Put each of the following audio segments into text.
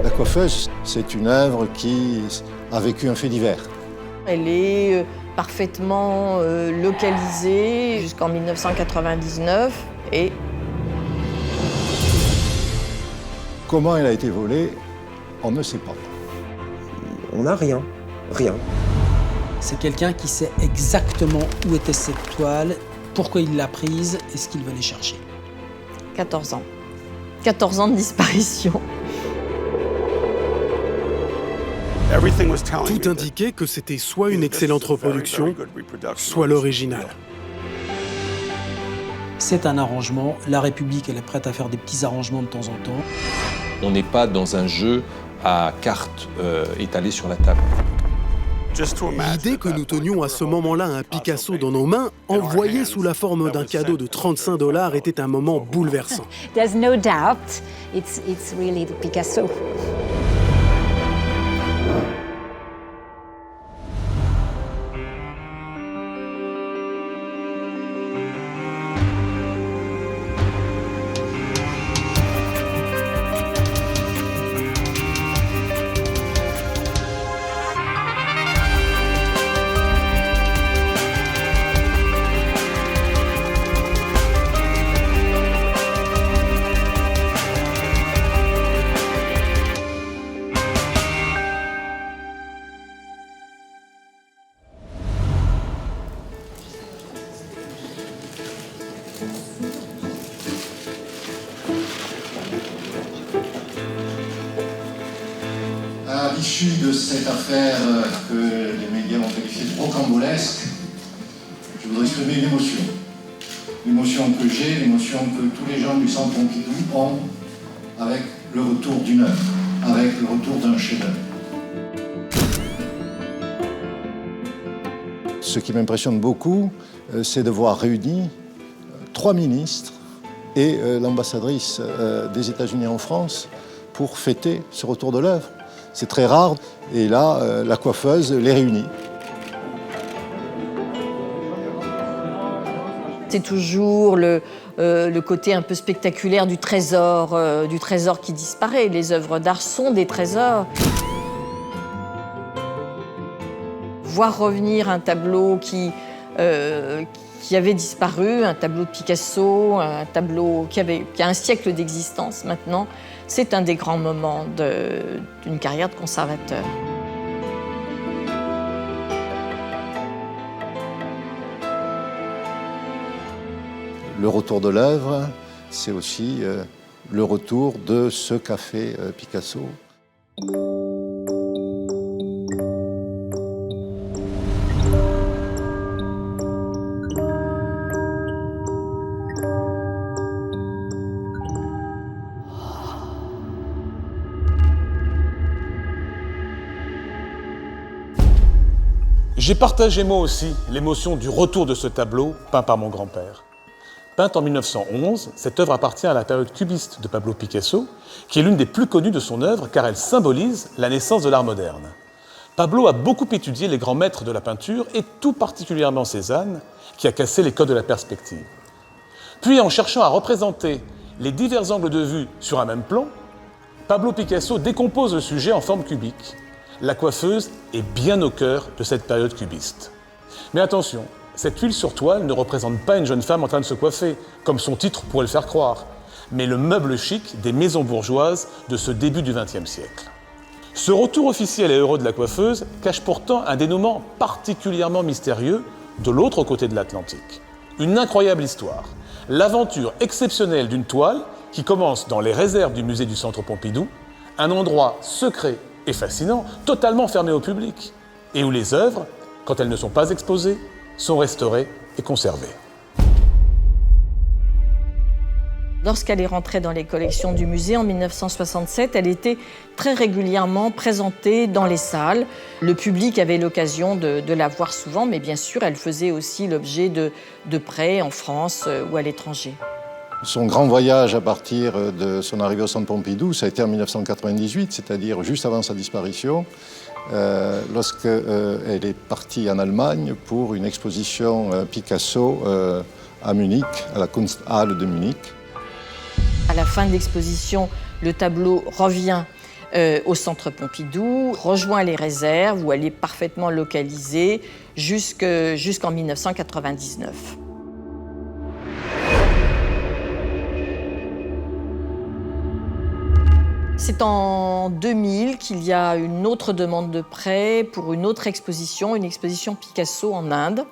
La coiffeuse, c'est une œuvre qui a vécu un fait divers. Elle est parfaitement localisée jusqu'en 1999 et... Comment elle a été volée, on ne sait pas. On n'a rien. C'est quelqu'un qui sait exactement où était cette toile, pourquoi il l'a prise et ce qu'il venait chercher. 14 ans. 14 ans de disparition. Tout indiquait que c'était soit une excellente reproduction, soit l'original. C'est un arrangement. La République, elle est prête à faire des petits arrangements de temps en temps. On n'est pas dans un jeu à cartes étalées sur la table. L'idée que nous tenions à ce moment-là un Picasso dans nos mains, envoyé sous la forme d'un cadeau de 35 $, était un moment bouleversant. There's no doubt, it's really the Picasso. À l'issue de cette affaire que les médias ont qualifiée de rocambolesque, je voudrais exprimer une émotion. L'émotion que j'ai, l'émotion que tous les gens du Centre Pompidou ont avec le retour d'une œuvre, avec le retour d'un chef-d'œuvre. Ce qui m'impressionne beaucoup, c'est de voir réunis 3 ministres et l'ambassadrice des États-Unis en France pour fêter ce retour de l'œuvre. C'est très rare, et là, la coiffeuse les réunit. C'est toujours le côté un peu spectaculaire du trésor qui disparaît. Les œuvres d'art sont des trésors. Voir revenir un tableau qui avait disparu, un tableau de Picasso, un tableau qui a un siècle d'existence maintenant, c'est un des grands moments d'une carrière de conservateur. Le retour de l'œuvre, c'est aussi le retour de ce qu'a fait Picasso. J'ai partagé moi aussi l'émotion du retour de ce tableau peint par mon grand-père. Peinte en 1911, cette œuvre appartient à la période cubiste de Pablo Picasso, qui est l'une des plus connues de son œuvre car elle symbolise la naissance de l'art moderne. Pablo a beaucoup étudié les grands maîtres de la peinture et tout particulièrement Cézanne, qui a cassé les codes de la perspective. Puis, en cherchant à représenter les divers angles de vue sur un même plan, Pablo Picasso décompose le sujet en forme cubique. La coiffeuse est bien au cœur de cette période cubiste. Mais attention, cette huile sur toile ne représente pas une jeune femme en train de se coiffer, comme son titre pourrait le faire croire, mais le meuble chic des maisons bourgeoises de ce début du XXe siècle. Ce retour officiel et heureux de la coiffeuse cache pourtant un dénouement particulièrement mystérieux de l'autre côté de l'Atlantique. Une incroyable histoire, l'aventure exceptionnelle d'une toile qui commence dans les réserves du musée du Centre Pompidou, un endroit secret et fascinant, totalement fermé au public, et où les œuvres, quand elles ne sont pas exposées, sont restaurées et conservées. Lorsqu'elle est rentrée dans les collections du musée en 1967, elle était très régulièrement présentée dans les salles. Le public avait l'occasion de la voir souvent, mais bien sûr, elle faisait aussi l'objet de prêts en France ou à l'étranger. Son grand voyage à partir de son arrivée au Centre Pompidou, ça a été en 1998, c'est-à-dire juste avant sa disparition, lorsqu'elle est partie en Allemagne pour une exposition Picasso à Munich, à la Kunsthalle de Munich. À la fin de l'exposition, le tableau revient au Centre Pompidou, rejoint les réserves où elle est parfaitement localisée jusqu'en 1999. C'est en 2000 qu'il y a une autre demande de prêt pour une autre exposition, une exposition Picasso en Inde.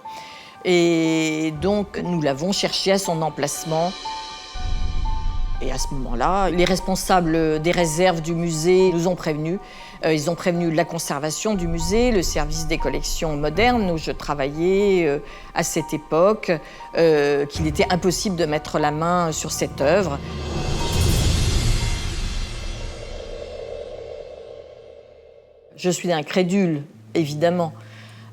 Et donc, nous l'avons cherché à son emplacement. Et à ce moment-là, les responsables des réserves du musée nous ont prévenus. Ils ont prévenu la conservation du musée, le service des collections modernes où je travaillais à cette époque, qu'il était impossible de mettre la main sur cette œuvre. Je suis incrédule, évidemment.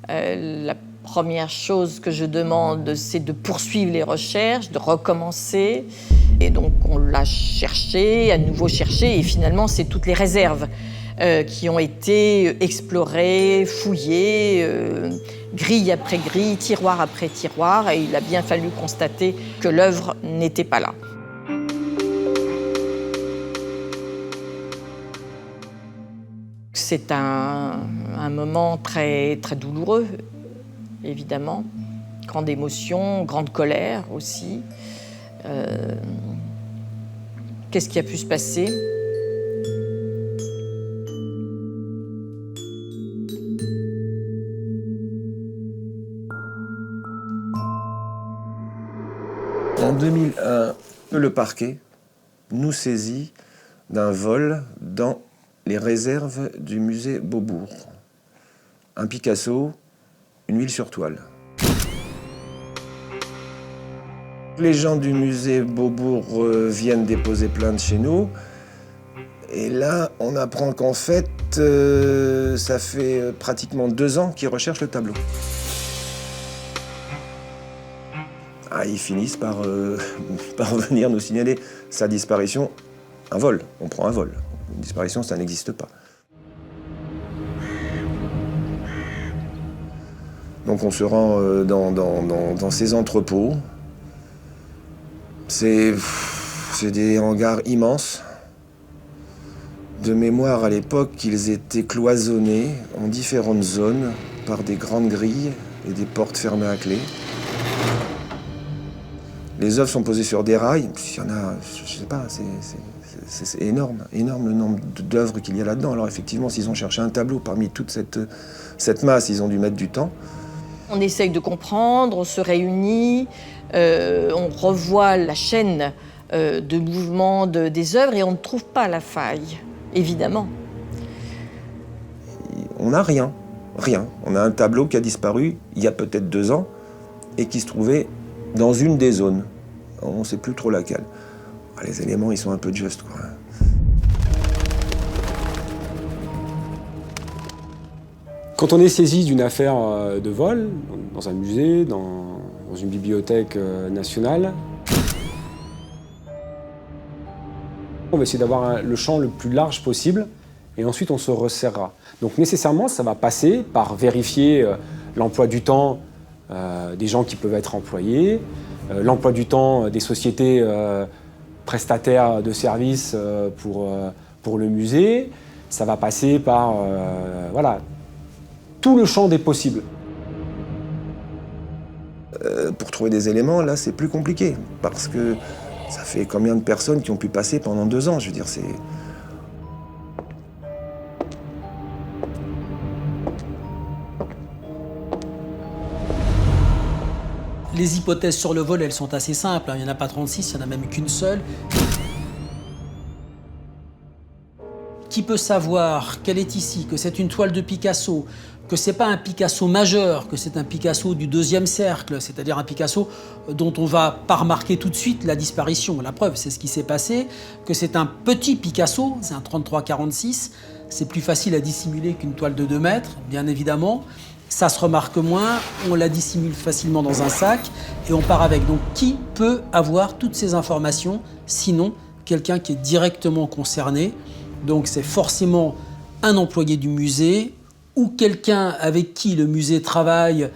La première chose que je demande, c'est de poursuivre les recherches, de recommencer. Et donc, on l'a cherché, à nouveau cherché, et finalement, c'est toutes les réserves qui ont été explorées, fouillées, grille après grille, tiroir après tiroir, et il a bien fallu constater que l'œuvre n'était pas là. C'est un moment très, très douloureux, évidemment. Grande émotion, grande colère aussi. Qu'est-ce qui a pu se passer ? En 2001, le parquet nous saisit d'un vol dans les réserves du musée Beaubourg. Un Picasso, une huile sur toile. Les gens du musée Beaubourg viennent déposer plainte chez nous. Et là, on apprend qu'en fait, ça fait pratiquement 2 ans qu'ils recherchent le tableau. Ils finissent par venir nous signaler sa disparition. Un vol, on prend un vol. Une disparition, ça n'existe pas. Donc on se rend dans ces entrepôts. C'est des hangars immenses. De mémoire, à l'époque, ils étaient cloisonnés en différentes zones par des grandes grilles et des portes fermées à clé. Les œuvres sont posées sur des rails. Il y en a, je sais pas, c'est énorme le nombre d'œuvres qu'il y a là-dedans. Alors effectivement, s'ils ont cherché un tableau parmi toute cette masse, ils ont dû mettre du temps. On essaye de comprendre, on se réunit, on revoit la chaîne de mouvement des œuvres et on ne trouve pas la faille, évidemment. On n'a rien. On a un tableau qui a disparu il y a peut-être 2 ans et qui se trouvait dans une des zones. On ne sait plus trop laquelle. Les éléments, ils sont un peu justes, quoi. Quand on est saisi d'une affaire de vol, dans un musée, dans une bibliothèque nationale, on va essayer d'avoir le champ le plus large possible et ensuite on se resserrera. Donc nécessairement, ça va passer par vérifier l'emploi du temps des gens qui peuvent être employés, l'emploi du temps des sociétés prestataires de services pour le musée. Ça va passer par tout le champ des possibles. Pour trouver des éléments, là, c'est plus compliqué. Parce que ça fait combien de personnes qui ont pu passer pendant 2 ans ? Je veux dire, c'est... Les hypothèses sur le vol, elles sont assez simples. Il n'y en a pas 36, il n'y en a même qu'une seule. Qui peut savoir qu'elle est ici, que c'est une toile de Picasso, que c'est pas un Picasso majeur, que c'est un Picasso du 2e cercle, c'est-à-dire un Picasso dont on va pas remarquer tout de suite la disparition. La preuve, c'est ce qui s'est passé, que c'est un petit Picasso, c'est un 33-46, c'est plus facile à dissimuler qu'une toile de 2 mètres, bien évidemment. Ça se remarque moins, on la dissimule facilement dans un sac et on part avec. Donc qui peut avoir toutes ces informations, sinon quelqu'un qui est directement concerné? Donc c'est forcément un employé du musée ou quelqu'un avec qui le musée travaille,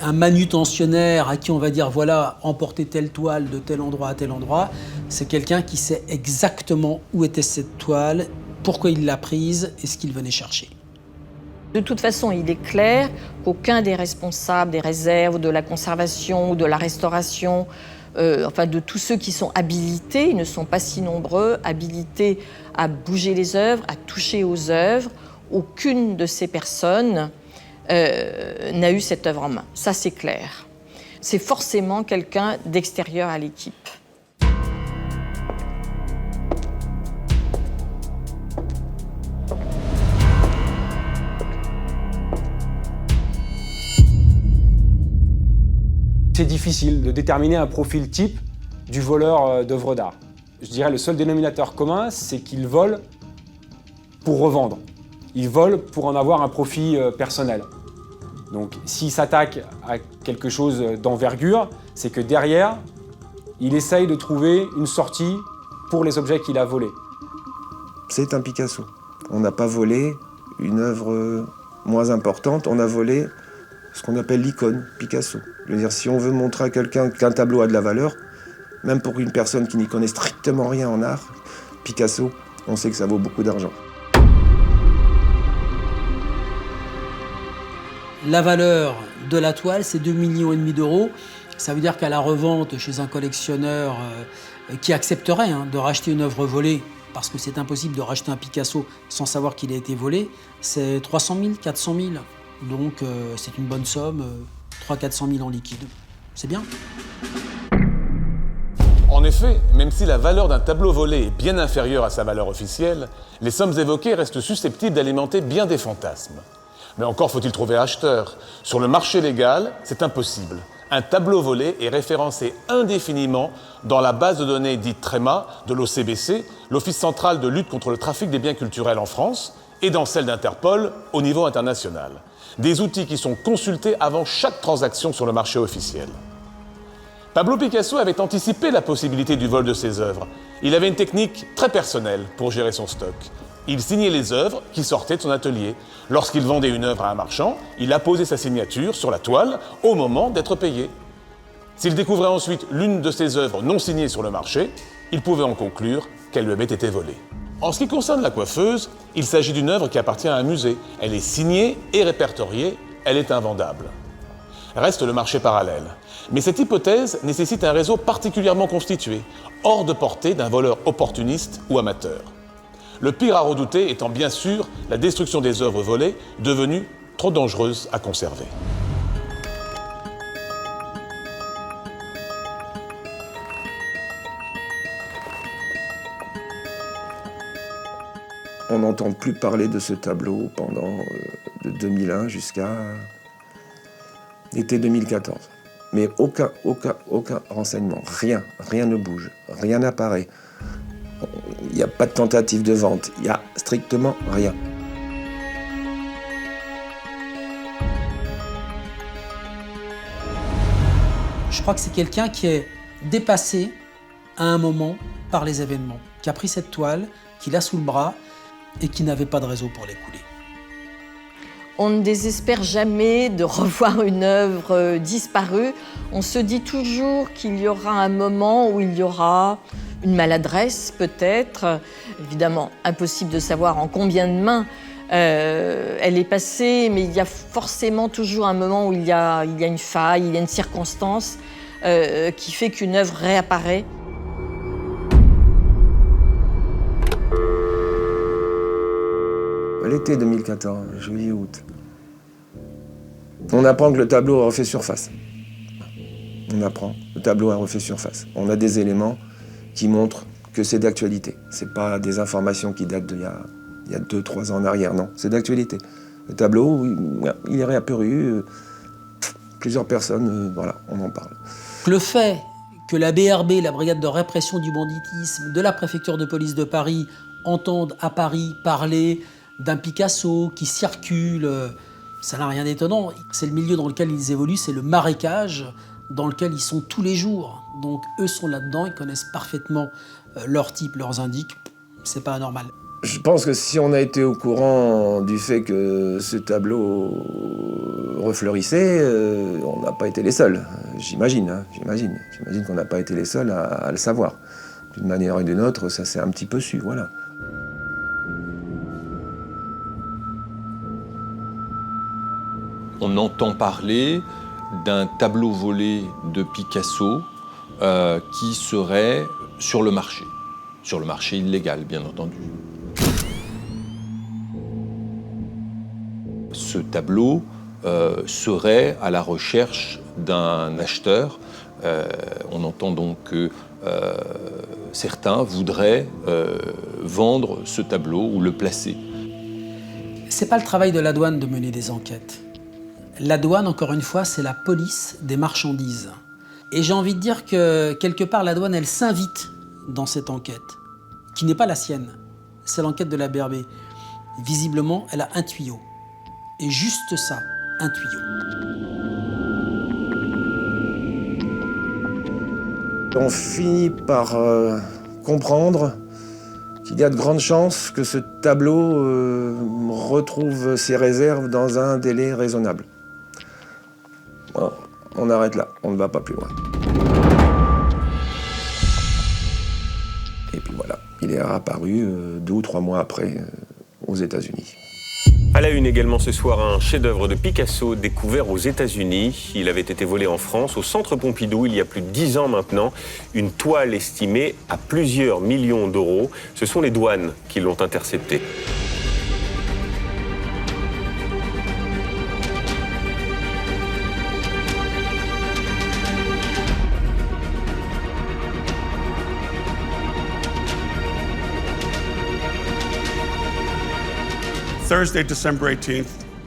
un manutentionnaire à qui on va dire voilà, emporter telle toile de tel endroit à tel endroit. C'est quelqu'un qui sait exactement où était cette toile pourquoi il l'a prise et ce qu'il venait chercher. De toute façon, il est clair qu'aucun des responsables des réserves, de la conservation ou de la restauration, enfin de tous ceux qui sont habilités, ils ne sont pas si nombreux, habilités à bouger les œuvres, à toucher aux œuvres, aucune de ces personnes n'a eu cette œuvre en main. Ça, c'est clair. C'est forcément quelqu'un d'extérieur à l'équipe. C'est difficile de déterminer un profil type du voleur d'œuvres d'art. Je dirais le seul dénominateur commun, c'est qu'il vole pour revendre. Il vole pour en avoir un profit personnel. Donc s'il s'attaque à quelque chose d'envergure, c'est que derrière, il essaye de trouver une sortie pour les objets qu'il a volés. C'est un Picasso. On n'a pas volé une œuvre moins importante, on a volé ce qu'on appelle l'icône, Picasso. Je veux dire, si on veut montrer à quelqu'un qu'un tableau a de la valeur, même pour une personne qui n'y connaît strictement rien en art, Picasso, on sait que ça vaut beaucoup d'argent. La valeur de la toile, c'est 2,5 millions d'euros. Ça veut dire qu'à la revente chez un collectionneur qui accepterait de racheter une œuvre volée, parce que c'est impossible de racheter un Picasso sans savoir qu'il a été volé, c'est 300 000, 400 000. Donc c'est une bonne somme, 300 000 à 400 000 en liquide. C'est bien. En effet, même si la valeur d'un tableau volé est bien inférieure à sa valeur officielle, les sommes évoquées restent susceptibles d'alimenter bien des fantasmes. Mais encore faut-il trouver acheteur. Sur le marché légal, c'est impossible. Un tableau volé est référencé indéfiniment dans la base de données dite TREMA de l'OCBC, l'Office central de lutte contre le trafic des biens culturels en France, et dans celle d'Interpol au niveau international. Des outils qui sont consultés avant chaque transaction sur le marché officiel. Pablo Picasso avait anticipé la possibilité du vol de ses œuvres. Il avait une technique très personnelle pour gérer son stock. Il signait les œuvres qui sortaient de son atelier. Lorsqu'il vendait une œuvre à un marchand, il apposait sa signature sur la toile au moment d'être payé. S'il découvrait ensuite l'une de ses œuvres non signées sur le marché, il pouvait en conclure qu'elle lui avait été volée. En ce qui concerne la coiffeuse, il s'agit d'une œuvre qui appartient à un musée. Elle est signée et répertoriée, elle est invendable. Reste le marché parallèle. Mais cette hypothèse nécessite un réseau particulièrement constitué, hors de portée d'un voleur opportuniste ou amateur. Le pire à redouter étant bien sûr la destruction des œuvres volées, devenues trop dangereuses à conserver. On n'entend plus parler de ce tableau pendant de 2001 jusqu'à l'été 2014. Mais aucun renseignement, rien ne bouge, rien n'apparaît. Il n'y a pas de tentative de vente, il n'y a strictement rien. Je crois que c'est quelqu'un qui est dépassé à un moment par les événements, qui a pris cette toile, qui l'a sous le bras et qui n'avait pas de réseau pour l'écouler. On ne désespère jamais de revoir une œuvre disparue. On se dit toujours qu'il y aura un moment où il y aura une maladresse, peut-être. Évidemment, impossible de savoir en combien de mains elle est passée, mais il y a forcément toujours un moment où il y a une faille, il y a une circonstance qui fait qu'une œuvre réapparaît. L'été 2014, juillet-août, on apprend que le tableau a refait surface. On apprend, le tableau a refait surface. On a des éléments qui montrent que c'est d'actualité. C'est pas des informations qui datent d'il y a 2-3 ans en arrière, non, c'est d'actualité. Le tableau, il est réapparu, plusieurs personnes, voilà, on en parle. Le fait que la BRB, la Brigade de répression du banditisme de la préfecture de police de Paris, entendent à Paris parler d'un Picasso qui circule, ça n'a rien d'étonnant. C'est le milieu dans lequel ils évoluent, c'est le marécage dans lequel ils sont tous les jours. Donc eux sont là-dedans, ils connaissent parfaitement leur type, leurs indices. C'est pas anormal. Je pense que si on a été au courant du fait que ce tableau refleurissait, on n'a pas été les seuls. J'imagine qu'on n'a pas été les seuls à le savoir. D'une manière ou d'une autre, ça s'est un petit peu su, voilà. on entend parler d'un tableau volé de Picasso qui serait sur le marché illégal, bien entendu. Ce tableau serait à la recherche d'un acheteur. On entend donc que certains voudraient vendre ce tableau ou le placer. C'est pas le travail de la douane de mener des enquêtes. La douane, encore une fois, c'est la police des marchandises. Et j'ai envie de dire que, quelque part, la douane, elle s'invite dans cette enquête, qui n'est pas la sienne. C'est l'enquête de la BRB. Visiblement, elle a un tuyau. Et juste ça, un tuyau. On finit par comprendre qu'il y a de grandes chances que ce tableau retrouve ses réserves dans un délai raisonnable. Bon, on arrête là, on ne va pas plus loin. Et puis voilà, il est apparu 2 ou 3 mois après aux États-Unis. À la une également ce soir, un chef-d'œuvre de Picasso découvert aux États-Unis. Il avait été volé en France, au Centre Pompidou, il y a plus de 10 ans maintenant. Une toile estimée à plusieurs millions d'euros. Ce sont les douanes qui l'ont intercepté.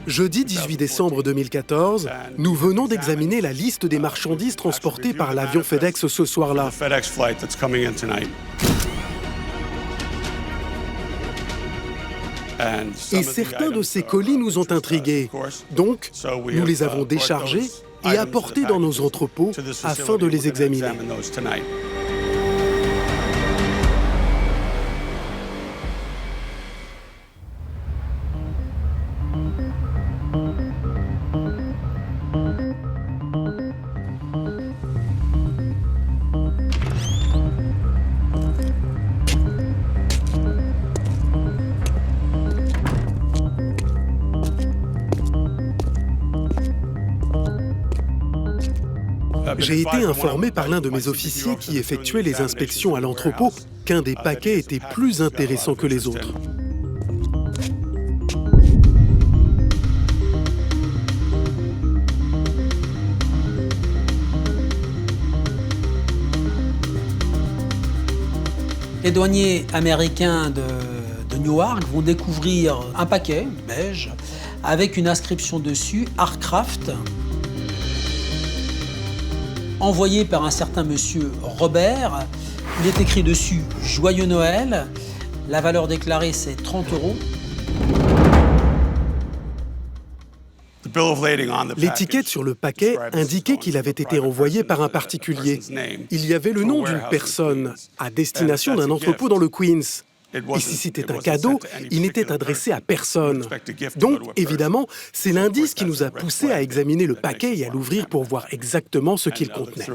Jeudi 18 décembre 2014, nous venons d'examiner la liste des marchandises transportées par l'avion FedEx ce soir-là. Et certains de ces colis nous ont intrigués. Donc, nous les avons déchargés et apportés dans nos entrepôts afin de les examiner. J'ai été informé par l'un de mes officiers qui effectuait les inspections à l'entrepôt qu'un des paquets était plus intéressant que les autres. Les douaniers américains de Newark vont découvrir un paquet beige avec une inscription dessus, Artcraft, envoyé par un certain monsieur Robert. Il est écrit dessus « Joyeux Noël ». La valeur déclarée, c'est 30 €. L'étiquette sur le paquet indiquait qu'il avait été envoyé par un particulier. Il y avait le nom d'une personne à destination d'un entrepôt dans le Queens. Et si c'était un cadeau, il n'était adressé à personne. Donc, évidemment, c'est l'indice qui nous a poussés à examiner le paquet et à l'ouvrir pour voir exactement ce qu'il contenait.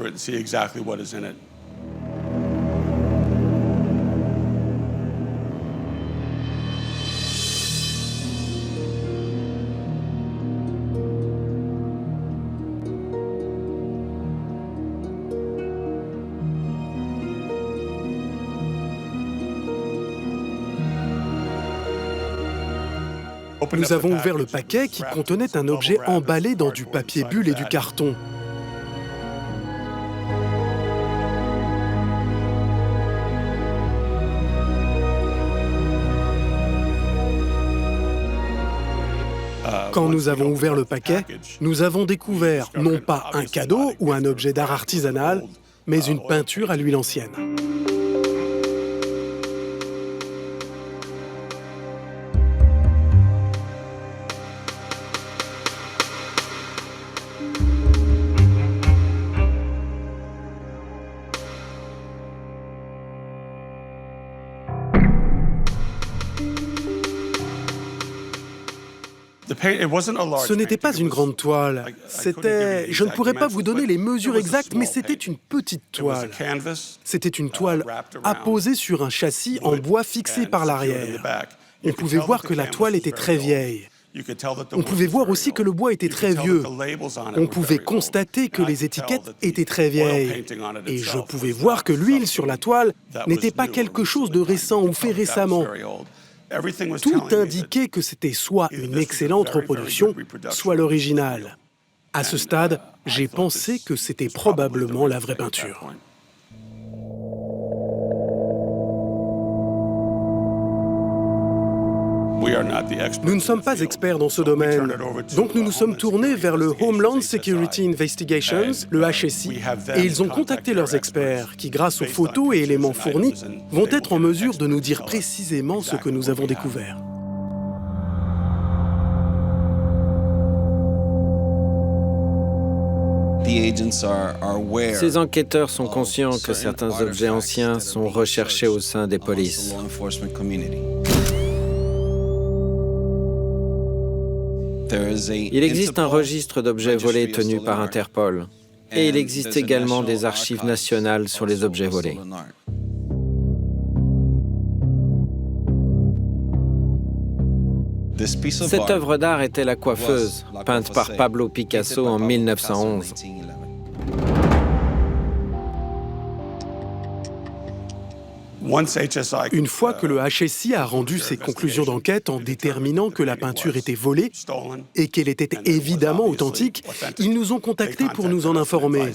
Nous avons ouvert le paquet qui contenait un objet emballé dans du papier bulle et du carton. Quand nous avons ouvert le paquet, nous avons découvert non pas un cadeau ou un objet d'art artisanal, mais une peinture à l'huile ancienne. Ce n'était pas une grande toile. Je ne pourrais pas vous donner les mesures exactes, mais c'était une petite toile. C'était une toile apposée sur un châssis en bois fixé par l'arrière. On pouvait voir que la toile était très vieille. On pouvait voir aussi que le bois était très vieux. On pouvait constater que les étiquettes étaient très vieilles. Et je pouvais voir que l'huile sur la toile n'était pas quelque chose de récent ou fait récemment. Tout indiquait que c'était soit une excellente reproduction, soit l'original. À ce stade, j'ai pensé que c'était probablement la vraie peinture. Nous ne sommes pas experts dans ce domaine, donc nous nous sommes tournés vers le Homeland Security Investigations, le HSI, et ils ont contacté leurs experts qui, grâce aux photos et éléments fournis, vont être en mesure de nous dire précisément ce que nous avons découvert. Ces enquêteurs sont conscients que certains objets anciens sont recherchés au sein des polices. Il existe un registre d'objets volés tenu par Interpol. Et il existe également des archives nationales sur les objets volés. Cette œuvre d'art était La Coiffeuse, peinte par Pablo Picasso en 1911. Une fois que le HSI a rendu ses conclusions d'enquête en déterminant que la peinture était volée et qu'elle était évidemment authentique, ils nous ont contactés pour nous en informer.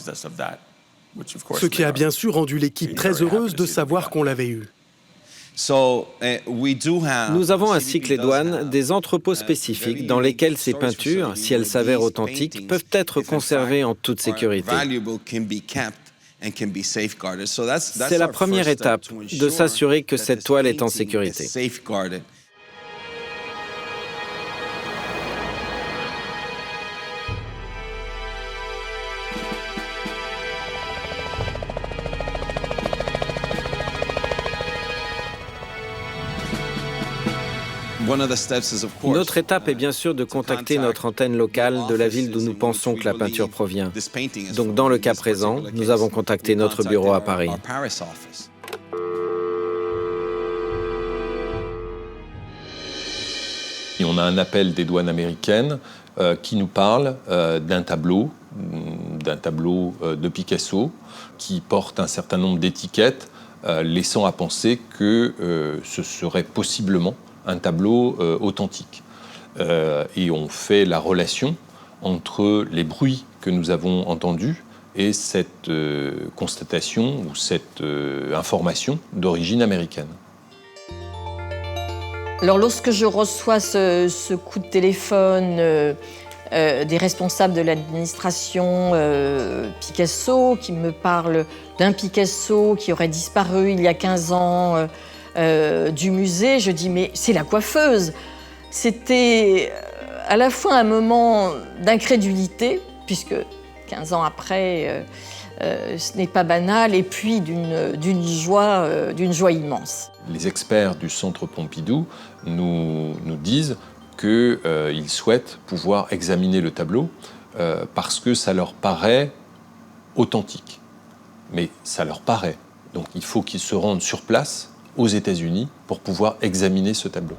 Ce qui a bien sûr rendu l'équipe très heureuse de savoir qu'on l'avait eue. Nous avons ainsi que les douanes des entrepôts spécifiques dans lesquels ces peintures, si elles s'avèrent authentiques, peuvent être conservées en toute sécurité. C'est la première étape, de s'assurer que cette toile est en sécurité. Une autre étape est bien sûr de contacter notre antenne locale de la ville d'où nous pensons que la peinture provient. Donc dans le cas présent, nous avons contacté notre bureau à Paris. Et on a un appel des douanes américaines qui nous parle d'un tableau de Picasso qui porte un certain nombre d'étiquettes, laissant à penser que ce serait possiblement un tableau authentique. Et on fait la relation entre les bruits que nous avons entendus et cette constatation ou cette information d'origine américaine. Alors lorsque je reçois ce coup de téléphone des responsables de l'administration Picasso qui me parlent d'un Picasso qui aurait disparu il y a 15 ans du musée, je dis mais c'est la coiffeuse. C'était à la fois un moment d'incrédulité, puisque 15 ans après, ce n'est pas banal, et puis d'une joie immense. Les experts du Centre Pompidou nous disent qu'ils souhaitent pouvoir examiner le tableau parce que ça leur paraît authentique. Mais ça leur paraît. Donc il faut qu'ils se rendent sur place aux États-Unis pour pouvoir examiner ce tableau.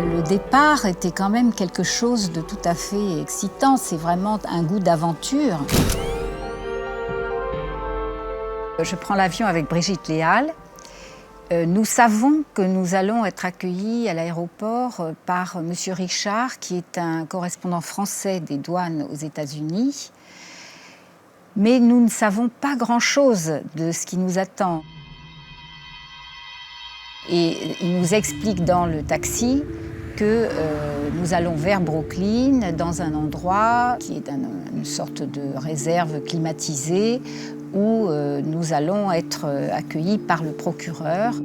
Le départ était quand même quelque chose de tout à fait excitant. C'est vraiment un goût d'aventure. Je prends l'avion avec Brigitte Léal. Nous savons que nous allons être accueillis à l'aéroport par M. Richard, qui est un correspondant français des douanes aux États-Unis. Mais nous ne savons pas grand-chose de ce qui nous attend. Et il nous explique dans le taxi que nous allons vers Brooklyn, dans un endroit qui est une sorte de réserve climatisée, où nous allons être accueillis par le procureur.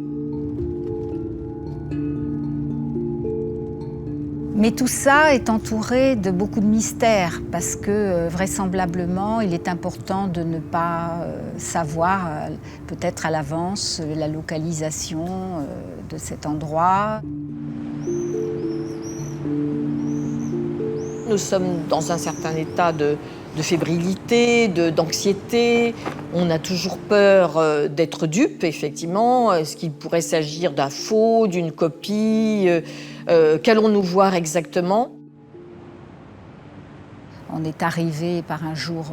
Mais tout ça est entouré de beaucoup de mystères, parce que vraisemblablement, il est important de ne pas savoir, peut-être à l'avance, la localisation de cet endroit. nous sommes dans un certain état de fébrilité, d'anxiété. On a toujours peur d'être dupe, effectivement. Est-ce qu'il pourrait s'agir d'un faux, d'une copie? Qu'allons-nous voir exactement? On est arrivé par un jour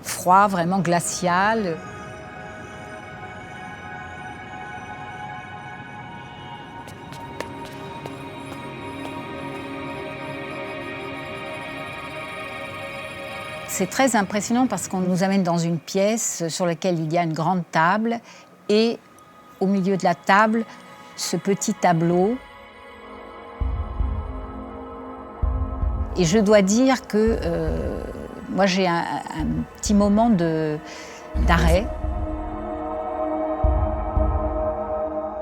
froid, vraiment glacial. C'est très impressionnant parce qu'on nous amène dans une pièce sur laquelle il y a une grande table et au milieu de la table, ce petit tableau. Et je dois dire que moi j'ai un petit moment d'arrêt.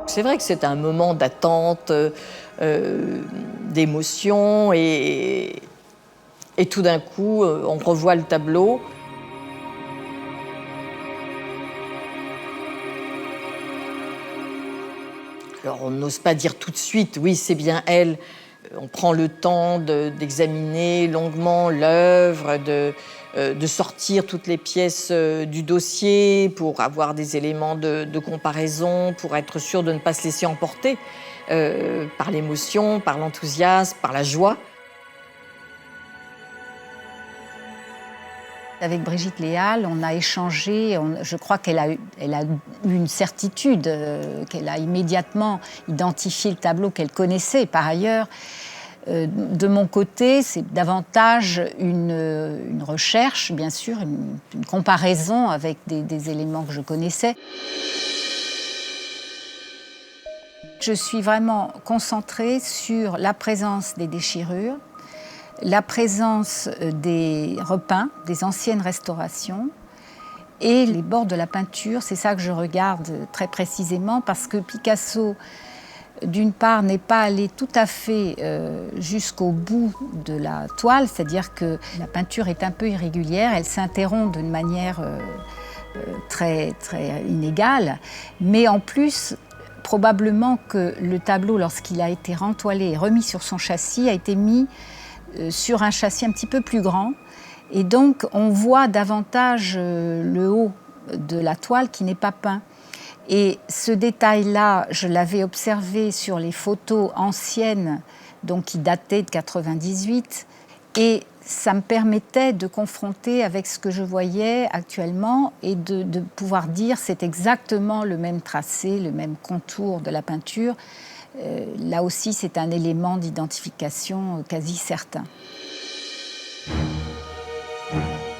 C'est vrai que c'est un moment d'attente, d'émotion et tout d'un coup, on revoit le tableau. Alors, on n'ose pas dire tout de suite, oui, c'est bien elle. On prend le temps d'examiner longuement l'œuvre, de sortir toutes les pièces du dossier pour avoir des éléments de comparaison, pour être sûr de ne pas se laisser emporter par l'émotion, par l'enthousiasme, par la joie. Avec Brigitte Léal, on a échangé, je crois qu'elle a eu une certitude, qu'elle a immédiatement identifié le tableau qu'elle connaissait par ailleurs. De mon côté, c'est davantage une recherche, bien sûr, une comparaison avec des éléments que je connaissais. Je suis vraiment concentrée sur la présence des déchirures, la présence des repeints, des anciennes restaurations et les bords de la peinture. C'est ça que je regarde très précisément parce que Picasso, d'une part, n'est pas allé tout à fait jusqu'au bout de la toile, c'est-à-dire que la peinture est un peu irrégulière, elle s'interrompt d'une manière très, très inégale, mais en plus, probablement que le tableau, lorsqu'il a été rentoilé et remis sur son châssis, a été mis sur un châssis un petit peu plus grand. Et donc, on voit davantage le haut de la toile qui n'est pas peint. Et ce détail-là, je l'avais observé sur les photos anciennes, donc qui dataient de 98. Et ça me permettait de confronter avec ce que je voyais actuellement et de pouvoir dire c'est exactement le même tracé, le même contour de la peinture. Là aussi, c'est un élément d'identification quasi certain.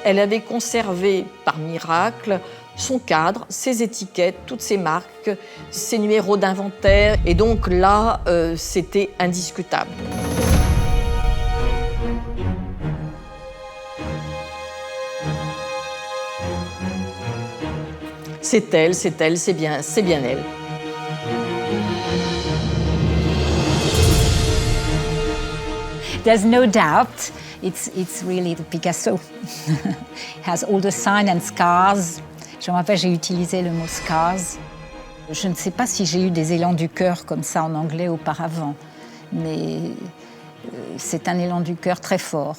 Elle avait conservé, par miracle, son cadre, ses étiquettes, toutes ses marques, ses numéros d'inventaire. Et donc là, c'était indiscutable. C'est elle, c'est bien elle. There's no doubt it's really the Picasso. It has all the signs and scars. Je me rappelle, j'ai utilisé le mot scars. Je ne sais pas si j'ai eu des élans du cœur comme ça en anglais auparavant, mais c'est un élan du cœur très fort.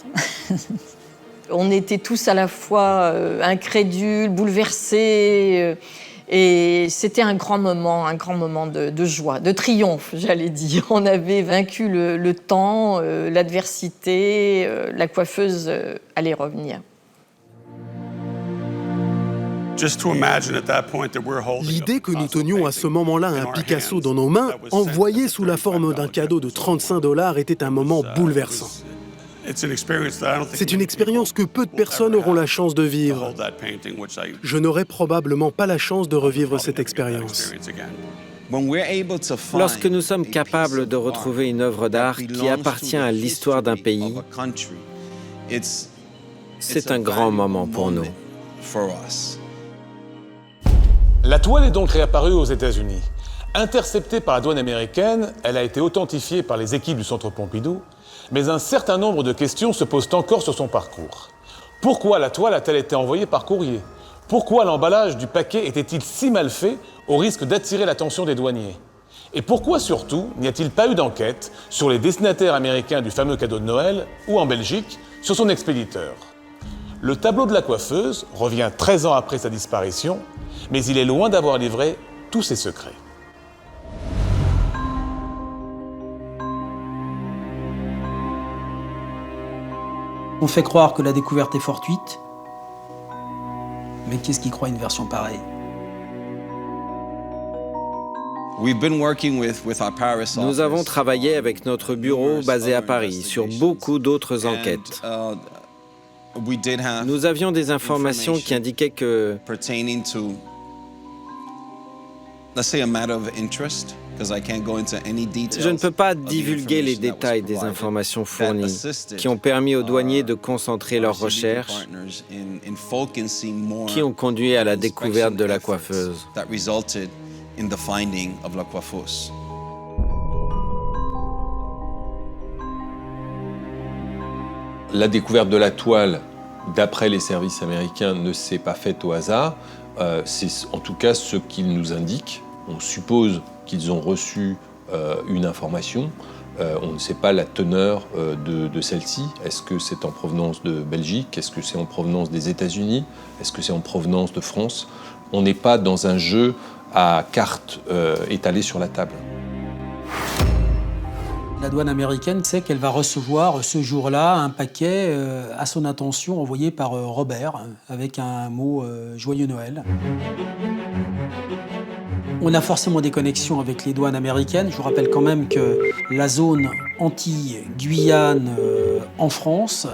On était tous à la fois incrédules, bouleversés, et c'était un grand moment de joie, de triomphe, j'allais dire. On avait vaincu le temps, l'adversité, la coiffeuse allait revenir. L'idée que nous tenions à ce moment-là un Picasso dans nos mains, envoyé sous la forme d'un cadeau de $35, était un moment bouleversant. C'est une expérience que peu de personnes auront la chance de vivre. Je n'aurai probablement pas la chance de revivre cette expérience. Lorsque nous sommes capables de retrouver une œuvre d'art qui appartient à l'histoire d'un pays, c'est un grand moment pour nous. La toile est donc réapparue aux États-Unis. Interceptée par la douane américaine, elle a été authentifiée par les équipes du Centre Pompidou, mais un certain nombre de questions se posent encore sur son parcours. Pourquoi la toile a-t-elle été envoyée par courrier? Pourquoi l'emballage du paquet était-il si mal fait au risque d'attirer l'attention des douaniers? Et pourquoi surtout n'y a-t-il pas eu d'enquête sur les destinataires américains du fameux cadeau de Noël ou en Belgique sur son expéditeur? Le tableau de la coiffeuse revient 13 ans après sa disparition, mais il est loin d'avoir livré tous ses secrets. On fait croire que la découverte est fortuite, mais qu'est-ce qui croit une version pareille? Nous avons travaillé avec notre bureau basé à Paris sur beaucoup d'autres enquêtes. Nous avions des informations qui indiquaient que je ne peux pas divulguer les détails des informations fournies qui ont permis aux douaniers de concentrer leurs recherches, qui ont conduit à la découverte de la coiffeuse. La découverte de la toile, d'après les services américains, ne s'est pas faite au hasard. C'est en tout cas ce qu'ils nous indiquent. On suppose qu'ils ont reçu une information. On ne sait pas la teneur de celle-ci. Est-ce que c'est en provenance de Belgique? Est-ce que c'est en provenance des États-Unis? Est-ce que c'est en provenance de France? On n'est pas dans un jeu à cartes étalées sur la table. La douane américaine sait qu'elle va recevoir ce jour-là un paquet à son intention envoyé par Robert avec un mot « Joyeux Noël ». On a forcément des connexions avec les douanes américaines. Je vous rappelle quand même que la zone Antilles-Guyane en France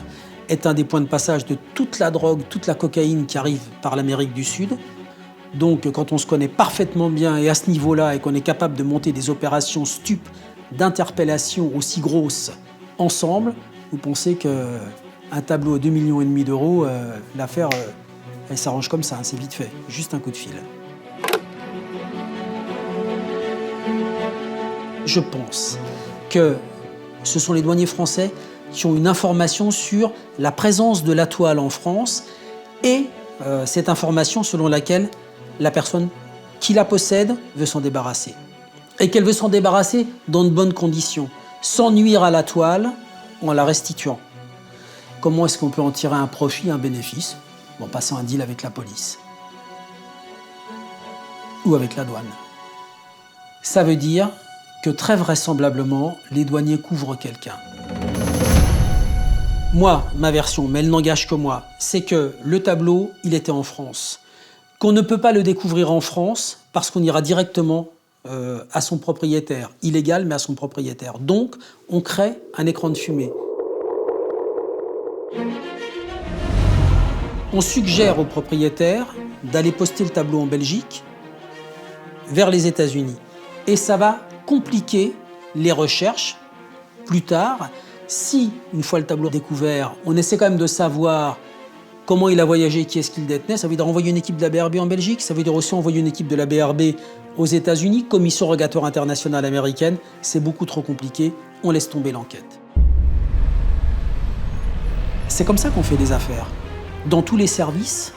est un des points de passage de toute la drogue, toute la cocaïne qui arrive par l'Amérique du Sud. Donc quand on se connaît parfaitement bien et à ce niveau-là et qu'on est capable de monter des opérations stupes d'interpellation aussi grosses ensemble, vous pensez qu'un tableau à 2,5 millions d'euros, l'affaire, elle s'arrange comme ça, hein, c'est vite fait, juste un coup de fil. Je pense que ce sont les douaniers français qui ont une information sur la présence de la toile en France et cette information selon laquelle la personne qui la possède veut s'en débarrasser. Et qu'elle veut s'en débarrasser dans de bonnes conditions, sans nuire à la toile, en la restituant. Comment est-ce qu'on peut en tirer un profit, un bénéfice? En passant un deal avec la police. Ou avec la douane. Ça veut dire que très vraisemblablement, les douaniers couvrent quelqu'un. Moi, ma version, mais elle n'engage que moi, c'est que le tableau, il était en France. Qu'on ne peut pas le découvrir en France parce qu'on ira directement à son propriétaire, illégal mais à son propriétaire. Donc, on crée un écran de fumée. On suggère au propriétaire d'aller poster le tableau en Belgique vers les États-Unis. Et ça va compliquer les recherches plus tard. Si, une fois le tableau découvert, on essaie quand même de savoir comment il a voyagé, qui est-ce qu'il détenait, ça veut dire envoyer une équipe de la BRB en Belgique, ça veut dire aussi envoyer une équipe de la BRB aux États-Unis, commission rogatoire internationale américaine, c'est beaucoup trop compliqué, on laisse tomber l'enquête. C'est comme ça qu'on fait des affaires. Dans tous les services,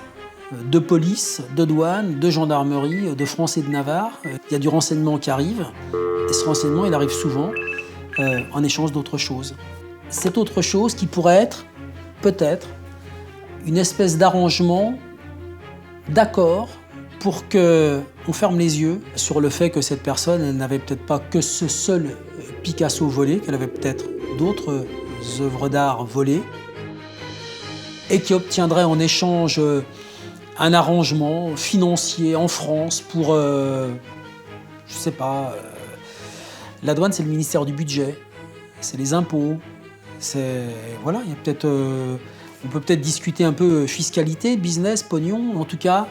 de police, de douane, de gendarmerie, de France et de Navarre, il y a du renseignement qui arrive, et ce renseignement, il arrive souvent en échange d'autre chose. Cette autre chose qui pourrait être, peut-être, une espèce d'arrangement, d'accord, pour qu'on ferme les yeux sur le fait que cette personne, elle n'avait peut-être pas que ce seul Picasso volé, qu'elle avait peut-être d'autres œuvres d'art volées, et qui obtiendrait en échange un arrangement financier en France pour, je sais pas, la douane c'est le ministère du budget, c'est les impôts, c'est, voilà, il y a peut-être, on peut peut-être discuter un peu fiscalité, business, pognon, en tout cas,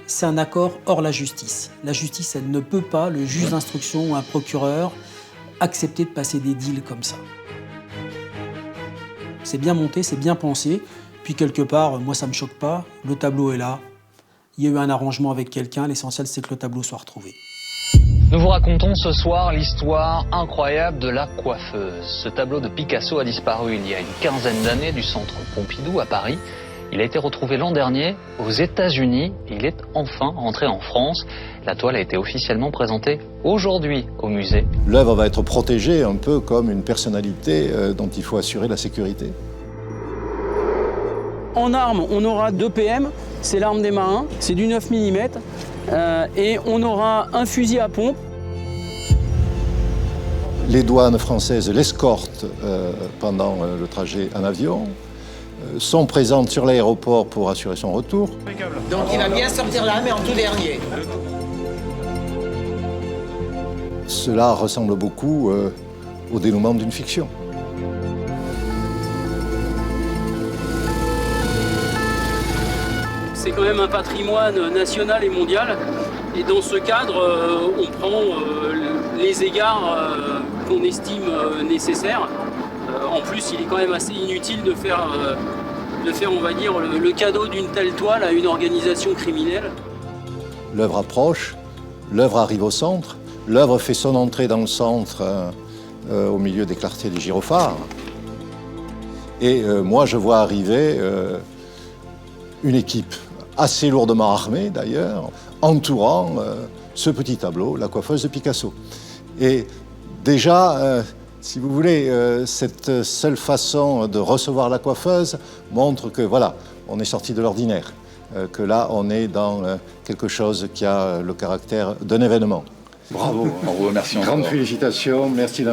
c'est un accord hors la justice. La justice, elle ne peut pas, le juge d'instruction ou un procureur, accepter de passer des deals comme ça. C'est bien monté, c'est bien pensé, puis quelque part, moi ça me choque pas, le tableau est là, il y a eu un arrangement avec quelqu'un, l'essentiel c'est que le tableau soit retrouvé. Nous vous racontons ce soir l'histoire incroyable de la coiffeuse. Ce tableau de Picasso a disparu il y a une quinzaine d'années du centre Pompidou à Paris. Il a été retrouvé l'an dernier aux États-Unis. Il est enfin rentré en France. La toile a été officiellement présentée aujourd'hui au musée. L'œuvre va être protégée un peu comme une personnalité dont il faut assurer la sécurité. En armes, on aura 2 PM, c'est l'arme des marins, c'est du 9 mm. Et on aura un fusil à pompe. Les douanes françaises l'escortent pendant le trajet en avion, sont présentes sur l'aéroport pour assurer son retour. Donc il va bien sortir là, mais en tout dernier. Cela ressemble beaucoup au dénouement d'une fiction. C'est quand même un patrimoine national et mondial. Et dans ce cadre, on prend les égards qu'on estime nécessaires. En plus, il est quand même assez inutile de faire on va dire, le cadeau d'une telle toile à une organisation criminelle. L'œuvre approche, l'œuvre arrive au centre, l'œuvre fait son entrée dans le centre au milieu des clartés des gyrophares. Et moi, je vois arriver une équipe assez lourdement armée d'ailleurs, entourant ce petit tableau, La coiffeuse de Picasso. Et déjà, si vous voulez, cette seule façon de recevoir la coiffeuse montre que voilà, on est sorti de l'ordinaire, que là, on est dans quelque chose qui a le caractère d'un événement. Bravo, on vous remercie encore. Grande félicitations, merci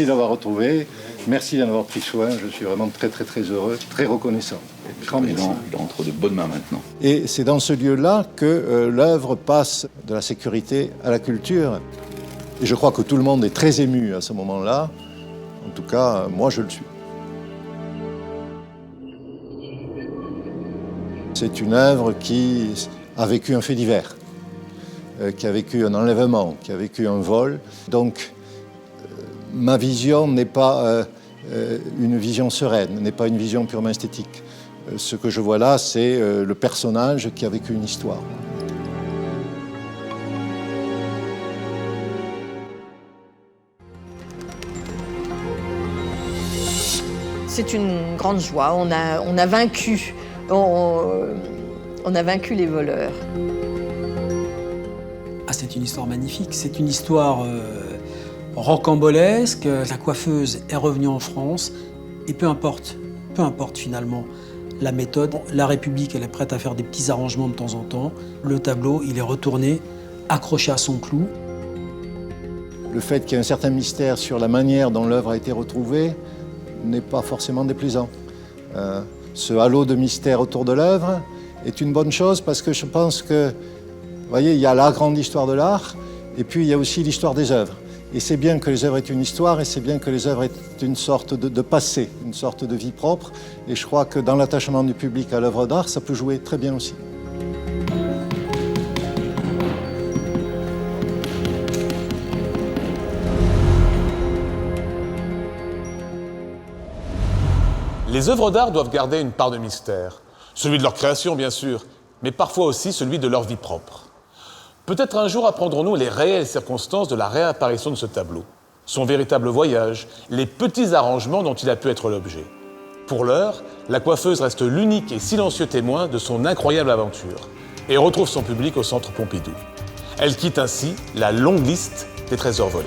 d'avoir retrouvé, merci d'en avoir pris soin, je suis vraiment très heureux, très reconnaissant. Grand merci. Il est entre de bonnes mains maintenant. Et c'est dans ce lieu-là que l'œuvre passe de la sécurité à la culture. Et je crois que tout le monde est très ému à ce moment-là. En tout cas, moi, je le suis. C'est une œuvre qui a vécu un fait divers, qui a vécu un enlèvement, qui a vécu un vol. Donc, ma vision n'est pas une vision sereine, n'est pas une vision purement esthétique. Ce que je vois là, c'est le personnage qui a vécu une histoire. C'est une grande joie. On a vaincu. On a vaincu les voleurs. Ah, c'est une histoire magnifique. C'est une histoire rocambolesque. La coiffeuse est revenue en France. Et peu importe finalement la méthode, la République, elle est prête à faire des petits arrangements de temps en temps. Le tableau, il est retourné, accroché à son clou. Le fait qu'il y ait un certain mystère sur la manière dont l'œuvre a été retrouvée n'est pas forcément déplaisant. Ce halo de mystère autour de l'œuvre est une bonne chose parce que je pense que, vous voyez, il y a la grande histoire de l'art et puis il y a aussi l'histoire des œuvres. Et c'est bien que les œuvres aient une histoire et c'est bien que les œuvres aient une sorte de passé, une sorte de vie propre. Et je crois que dans l'attachement du public à l'œuvre d'art, ça peut jouer très bien aussi. Les œuvres d'art doivent garder une part de mystère. Celui de leur création, bien sûr, mais parfois aussi celui de leur vie propre. Peut-être un jour apprendrons-nous les réelles circonstances de la réapparition de ce tableau, son véritable voyage, les petits arrangements dont il a pu être l'objet. Pour l'heure, la coiffeuse reste l'unique et silencieux témoin de son incroyable aventure et retrouve son public au Centre Pompidou. Elle quitte ainsi la longue liste des trésors volés.